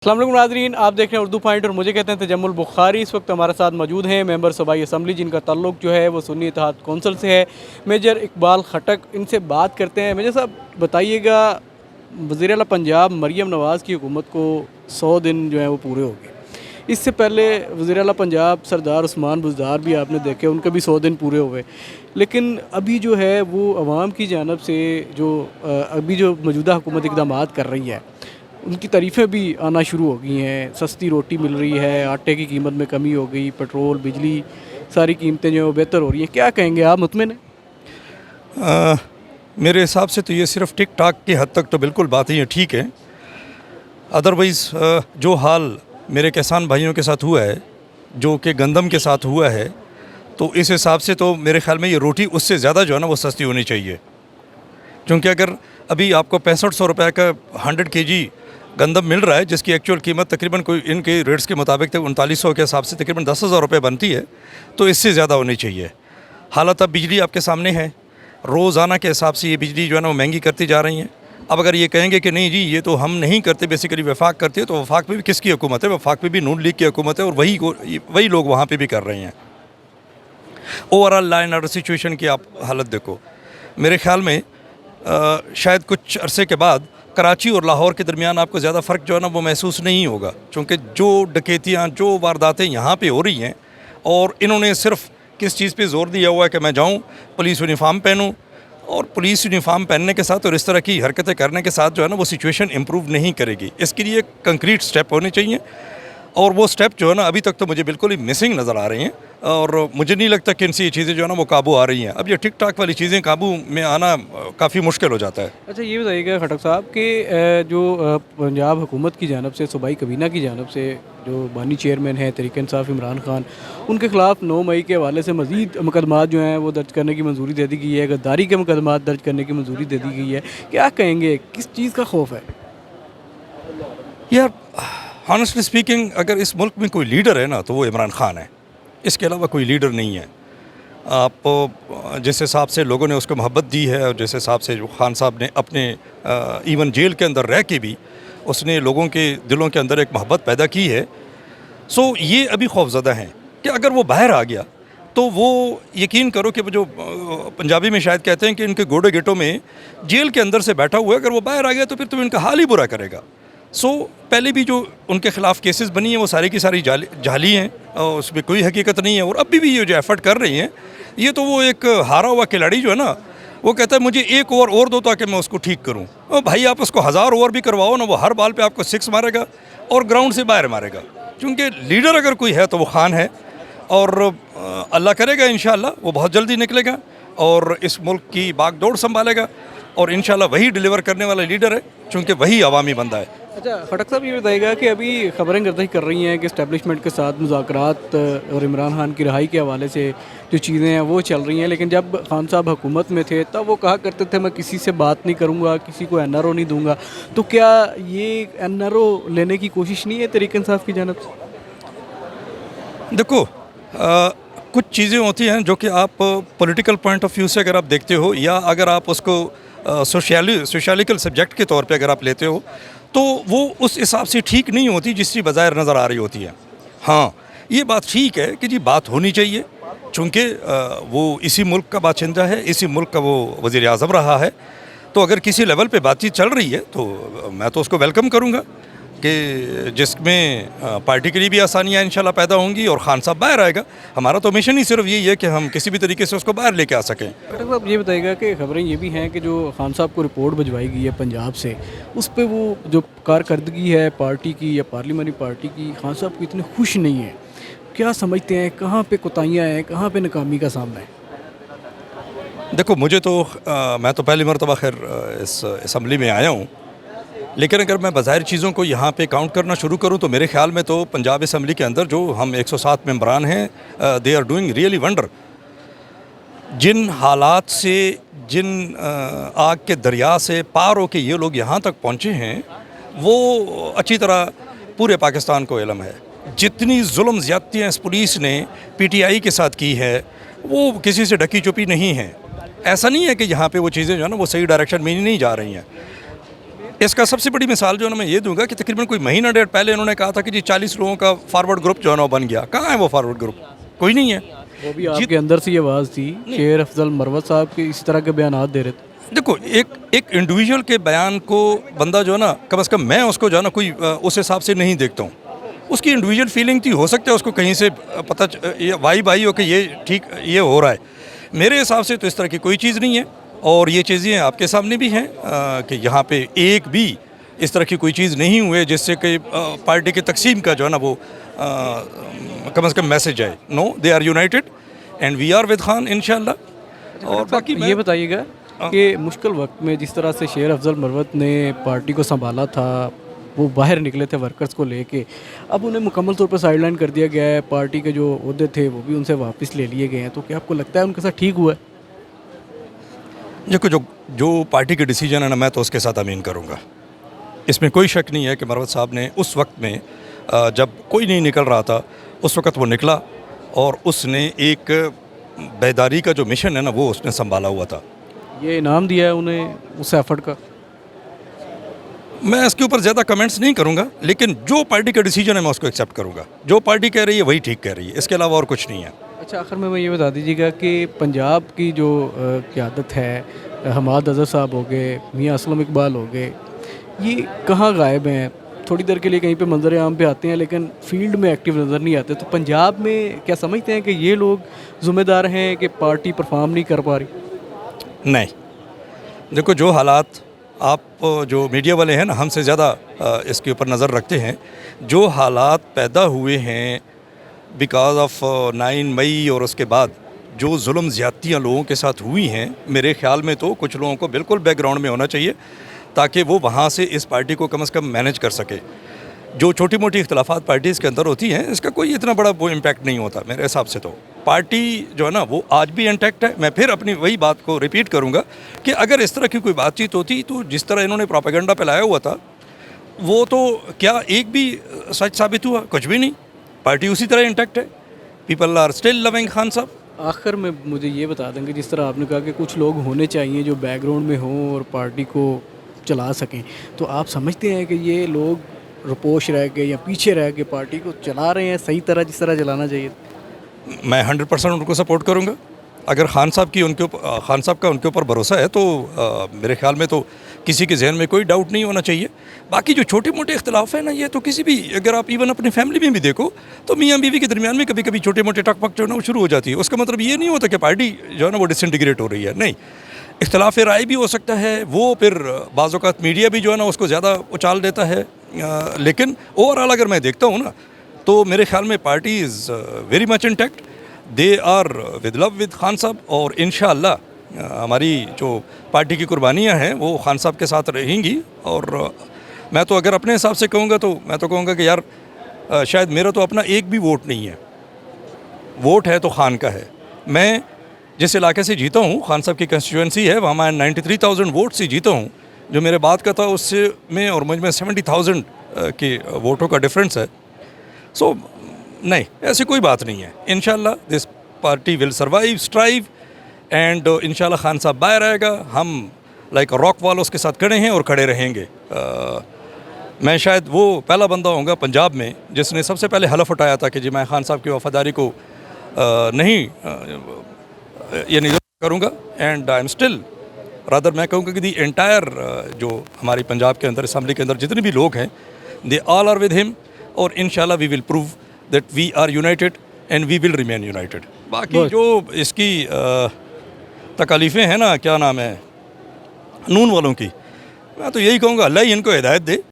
अस्सलाम वालेकुम नाज़रीन, आप देख रहे हैं उर्दू पॉइंट और मुझे कहते हैं तजम्मुल बुखारी। इस वक्त हमारे साथ मौजूद हैं मेंबर सूबाई असम्बली जिनका ताल्लुक जो है वो सुन्नी इत्तेहाद कौंसिल से है, मेजर इकबाल खटक। इनसे बात करते हैं। मेजर साहब बताइएगा, वज़ीर आला पंजाब मरीम नवाज़ की हुकूमत को 100 दिन जो है वो पूरे हो गए। इससे पहले वज़ीर आला पंजाब सरदार उस्मान बुज़दार भी आपने देखे, उनके भी 100 दिन पूरे हुए। लेकिन अभी जो है वो अवाम की जानब से जो अभी जो मौजूदा हुकूमत इक़दाम कर रही है उनकी तारीफ़ें भी आना शुरू हो गई हैं। सस्ती रोटी मिल रही है, आटे की कीमत में कमी हो गई, पेट्रोल बिजली सारी कीमतें जो है वो बेहतर हो रही हैं। क्या कहेंगे आप, मुतमिन हैं? मेरे हिसाब से तो ये सिर्फ टिक टाक की हद तक तो बिल्कुल बात ही ठीक है। अदरवाइज़ जो हाल मेरे किसान भाइयों के साथ हुआ है, जो कि गंदम के साथ हुआ है, तो इस हिसाब से तो मेरे ख़्याल में ये रोटी उससे ज़्यादा जो है ना वो सस्ती होनी चाहिए। क्योंकि अगर अभी आपको 6500 रुपये का 100 kg गंदम मिल रहा है, जिसकी एक्चुअल कीमत तकरीबन कोई इनके रेट्स के मुताबिक 3900 के हिसाब से तकरीबन 10,000 रुपये बनती है, तो इससे ज़्यादा होनी चाहिए। हालात अब बिजली आपके सामने है, रोज़ाना के हिसाब से ये बिजली जो है ना वो महंगी करती जा रही हैं। अब अगर ये कहेंगे कि नहीं जी ये तो हम नहीं करते, बेसिकली वफाक करती है, तो वफाक में भी किसकी हुकूमत है? वफाक में भी नून लीग की हुकूमत है और वही लोग वहाँ पे भी कर रहे हैं। Overall law and order situation की आप हालत देखो, मेरे ख़्याल में शायद कुछ अरसे के बाद कराची और लाहौर के दरमियान आपको ज़्यादा फ़र्क जो है ना वो महसूस नहीं होगा। क्योंकि जो डकैतियाँ, जो वारदातें यहाँ पे हो रही हैं, और इन्होंने सिर्फ किस चीज़ पे ज़ोर दिया हुआ है कि मैं जाऊँ पुलिस यूनिफॉर्म पहनूँ, और पुलिस यूनिफॉर्म पहनने के साथ और इस तरह की हरकतें करने के साथ जो है ना वो सिचुएशन इम्प्रूव नहीं करेगी। इसके लिए कंक्रीट स्टेप होने चाहिए, और वो स्टेप जो है ना अभी तक तो मुझे बिल्कुल ही मिसिंग नज़र आ रही हैं, और मुझे नहीं लगता कि इनसे ये चीज़ें जो है ना वो काबू आ रही हैं। अब ये टिक टाक वाली चीज़ें काबू में आना काफ़ी मुश्किल हो जाता है। अच्छा, ये बताइएगा खटक साहब कि जो पंजाब हुकूमत की जानब से, सूबाई कबीना की जानब से जो बानी चेयरमैन हैं तहरीक इंसाफ इमरान खान, उनके ख़िलाफ़ 9 मई के हवाले से मज़ीद मुकदमात जो हैं वो दर्ज करने की मंजूरी दे दी गई है, गद्दारी के मुकदमात दर्ज करने की मंजूरी दे दी गई है। क्या कहेंगे, किस चीज़ का खौफ है? यार हॉनेस्टली स्पीकिंग, अगर इस मुल्क में कोई लीडर है ना तो वो इमरान खान है, इसके अलावा कोई लीडर नहीं है। आप जिस हिसाब से लोगों ने उसको मोहब्बत दी है, और जिस हिसाब से जो खान साहब ने अपने इवन जेल के अंदर रह के भी उसने लोगों के दिलों के अंदर एक मोहब्बत पैदा की है, सो ये अभी खौफज़दा हैं कि अगर वो बाहर आ गया तो वो यकीन करो कि वो जो पंजाबी में शायद कहते हैं कि इनके गोडे गिटों में जेल के अंदर से बैठा हुआ है, अगर वो बाहर आ गया तो फिर तो इनका हाल ही बुरा करेगा। पहले भी जो उनके ख़िलाफ़ केसेस बनी हैं वो सारी की सारी जाली हैं, और उसमें कोई हकीकत नहीं है। और अभी भी ये जो एफ़र्ट कर रही हैं, ये तो वो एक हारा हुआ खिलाड़ी जो है ना, वो कहता है मुझे एक ओवर और दो ताकि मैं उसको ठीक करूं। और भाई आप उसको 1000 ओवर भी करवाओ ना, वो हर बॉल पे आपको 6 मारेगा और ग्राउंड से बाहर मारेगा। क्योंकि लीडर अगर कोई है तो वो खान है, और अल्लाह करेगा इंशाअल्लाह वो बहुत जल्दी निकलेगा और इस मुल्क की बागडोर संभालेगा, और इंशाअल्लाह वही डिलीवर करने वाला लीडर है, क्योंकि वही अवामी बंदा है। अच्छा खटक साहब, ये बताइएगा कि अभी खबरें गर्दिश कर रही हैं कि इस्टेब्लिशमेंट के साथ मुज़ाकरात और इमरान खान की रिहाई के हवाले से जो चीज़ें हैं वो चल रही हैं, लेकिन जब खान साहब हुकूमत में थे तब वो कहा करते थे मैं किसी से बात नहीं करूँगा, किसी को NRO नहीं दूँगा। तो क्या ये NRO लेने की कोशिश नहीं है तहरीक इंसाफ की जानब से? देखो कुछ चीज़ें होती हैं जो कि आप पॉलिटिकल पॉइंट ऑफ व्यू से अगर आप देखते हो, या अगर आप उसको सोशलिकल सब्जेक्ट के तौर पे अगर आप लेते हो, तो वो उस हिसाब से ठीक नहीं होती जिसकी बज़ाहिर नज़र आ रही होती है। हाँ, ये बात ठीक है कि जी बात होनी चाहिए, चूँकि वो इसी मुल्क का बाशिंदा है, इसी मुल्क का वो वज़ीर आज़म रहा है। तो अगर किसी लेवल पे बातचीत चल रही है तो मैं तो उसको वेलकम करूँगा कि जिसमें पार्टी के लिए भी आसानियाँ इंशाल्लाह पैदा होंगी और खान साहब बाहर आएगा। हमारा तो मिशन ही सिर्फ यही है कि हम किसी भी तरीके से उसको बाहर लेके आ सकें। खटक साहब, ये बताइएगा कि खबरें ये भी हैं कि जो खान साहब को रिपोर्ट भिजवाई गई है पंजाब से, उस पर वो जो कारकर्दगी है पार्टी की या पार्लियामेंट्री पार्टी की, खान साहब को इतने खुश नहीं है। क्या समझते हैं, कहाँ पे कोताहियाँ हैं, कहाँ पे नाकामी का सामना है? देखो मुझे तो मैं तो पहली मरतबा खैर इस असम्बली में आया हूँ, लेकिन अगर मैं बाज़ाहिर चीज़ों को यहाँ पे काउंट करना शुरू करूँ तो मेरे ख़्याल में तो पंजाब असम्बली के अंदर जो हम 107 मेंबरान हैं, they are doing really wonder. जिन हालात से, जिन आग के दरिया से पार होके ये लोग यहाँ तक पहुँचे हैं, वो अच्छी तरह पूरे पाकिस्तान को इल्म है। जितनी जुल्म ज़्यादतियाँ इस पुलिस ने PTI के साथ की है वो किसी से ढकी चुपी नहीं है। ऐसा नहीं है कि यहाँ पे वो चीज़ें जो है ना वो सही डायरेक्शन में नहीं जा रही हैं। इसका सबसे बड़ी मिसाल जो है ना मैं ये दूंगा कि तकरीबन कोई महीना डेढ़ पहले इन्होंने कहा था कि जी 40 लोगों का फॉरवर्ड ग्रुप जो है ना वो बन गया। कहाँ है वो फॉरवर्ड ग्रुप? कोई नहीं है। वो भी आपके अंदर से ये आवाज़ थी, शेर अफजल मरवत साहब के इस तरह के बयान दे रहे थे। देखो, एक इंडिविजुअल के बयान को बंदा जो है ना, कम से कम मैं उसको जो है ना कोई उस हिसाब से नहीं देखता हूँ। उसकी इंडिविजुअल फीलिंग थी, हो सकता है उसको कहीं से पता वाई भाई हो कि ये ठीक ये हो रहा है। मेरे हिसाब से तो इस तरह की कोई चीज़ नहीं है, और ये चीज़ें आपके सामने भी हैं कि यहाँ पे एक भी इस तरह की कोई चीज़ नहीं हुई जिससे कि पार्टी की तकसीम का जो है ना वो कम से कम मैसेज आए। No, they are united and we are with Khan इंशाल्लाह। और बाकी ये बताइएगा कि मुश्किल वक्त में जिस तरह से शेर अफजल मरवत ने पार्टी को संभाला था, वो बाहर निकले थे वर्कर्स को लेके, अब उन्हें मुकम्मल तौर पर साइडलाइन कर दिया गया है, पार्टी के जो ओहदे थे वो भी उनसे वापस ले लिए गए हैं, तो क्या आपको लगता है उनके साथ ठीक हुआ है? देखो, जो पार्टी के डिसीजन है ना, मैं तो उसके साथ अमीन करूँगा। इसमें कोई शक नहीं है कि मरवत साहब ने उस वक्त में जब कोई नहीं निकल रहा था, उस वक्त वो निकला और उसने एक बेदारी का जो मिशन है ना वो उसने संभाला हुआ था। ये इनाम दिया है उन्हें उस एफर्ट का? मैं इसके ऊपर ज़्यादा कमेंट्स नहीं करूँगा, लेकिन जो पार्टी का डिसीजन है मैं उसको एक्सेप्ट करूँगा। जो पार्टी कह रही है वही ठीक कह रही है, इसके अलावा और कुछ नहीं है। अच्छा, आखिर में ये बता दीजिएगा कि पंजाब की जो क़यादत है, हमाद अज़हर साहब हो गए, मियाँ असलम इकबाल हो गए, ये कहाँ गायब हैं? थोड़ी देर के लिए कहीं पे मंजर आम पे आते हैं लेकिन फील्ड में एक्टिव नज़र नहीं आते। तो पंजाब में क्या समझते हैं कि ये लोग ज़िम्मेदार हैं कि पार्टी परफॉर्म नहीं कर पा रही? नहीं, देखो, जो हालात आप जो मीडिया वाले हैं ना हमसे ज़्यादा इसके ऊपर नज़र रखते हैं, जो हालात पैदा हुए हैं बिकॉज ऑफ 9 मई और उसके बाद जो जुल्म ज़्यादतियाँ लोगों के साथ हुई हैं, मेरे ख़्याल में तो कुछ लोगों को बिल्कुल बैकग्राउंड में होना चाहिए ताकि वो वहाँ से इस पार्टी को कम से कम मैनेज कर सके। जो छोटी मोटी इख्तलाफात पार्टीज़ के अंदर होती हैं, इसका कोई इतना बड़ा वो इम्पैक्ट नहीं होता मेरे हिसाब से। तो पार्टी जो है ना वो आज भी इंटैक्ट है। मैं फिर अपनी वही बात को रिपीट करूँगा कि अगर इस तरह की कोई बातचीत होती तो जिस तरह इन्होंने प्रोपेगेंडा फैलाया हुआ था वो तो क्या एक भी सच साबित हुआ? कुछ भी नहीं। पार्टी उसी तरह इंटैक्ट है। People are still loving Khan साहब। आखिर में मुझे ये बता देंगे, जिस तरह आपने कहा कि कुछ लोग होने चाहिए जो बैकग्राउंड में हों और पार्टी को चला सकें, तो आप समझते हैं कि ये लोग रुपोश रह के या पीछे रह के पार्टी को चला रहे हैं सही तरह जिस तरह चलाना चाहिए? मैं 100% उनको सपोर्ट करूँगा। अगर खान साहब का उनके ऊपर भरोसा है तो मेरे ख्याल में तो किसी के जहन में कोई डाउट नहीं होना चाहिए। बाकी जो छोटे मोटे इख्तलाफ है ना, ये तो किसी भी, अगर आप इवन अपनी फैमिली में भी देखो तो मियाँ बीवी के दरमियान में कभी कभी छोटे मोटे टकपक जो है ना वो शुरू हो जाती है। उसका मतलब ये नहीं होता कि पार्टी जो है ना वो डिसइंटीग्रेट हो रही है। नहीं, इख्तलाफ राय भी हो सकता है, वो फिर बाज़ औक़ात मीडिया भी जो है ना उसको ज़्यादा उछाल देता है। लेकिन ओवरऑल अगर मैं देखता हूँ ना तो मेरे ख्याल में party is very much intact. They are with love with Khan साहब, और इंशाअल्लाह हमारी जो पार्टी की कुर्बानियाँ हैं वो खान साहब के साथ रहेंगी। और मैं तो अगर अपने हिसाब से कहूँगा तो मैं तो कहूँगा कि यार शायद मेरा तो अपना एक भी वोट नहीं है, वोट है तो खान का है। मैं जिस इलाके से जीता हूँ, खान साहब की कंस्टिट्यूंसी है, वहाँ मैं 93,000 वोट से जीता हूँ। जो मेरे बाद का था उससे में और मुझ में 70,000 के वोटों का डिफरेंस है। सो नहीं, ऐसी कोई बात नहीं है। इंशाल्लाह this party will survive, strive and इंशाल्लाह खान साहब बाहर आएगा। हम लाइक रॉक वॉल उसके साथ खड़े हैं और खड़े रहेंगे। मैं शायद वो पहला बंदा होऊंगा पंजाब में जिसने सबसे पहले हलफ उठाया था कि जी मैं खान साहब की वफादारी को नहीं ये नहीं करूँगा। And I am still rather मैं कहूँगा कि दी एंटायर जो हमारी पंजाब के अंदर असम्बली के अंदर जितने भी लोग हैं, they all are with him, और इंशाल्लाह we will prove that we are united and we will remain united. बाकी जो इसकी तकालीफ़ें हैं ना, क्या नाम है, नून वालों की, मैं तो यही कहूँगा अल्लाह ही इनको हिदायत दे।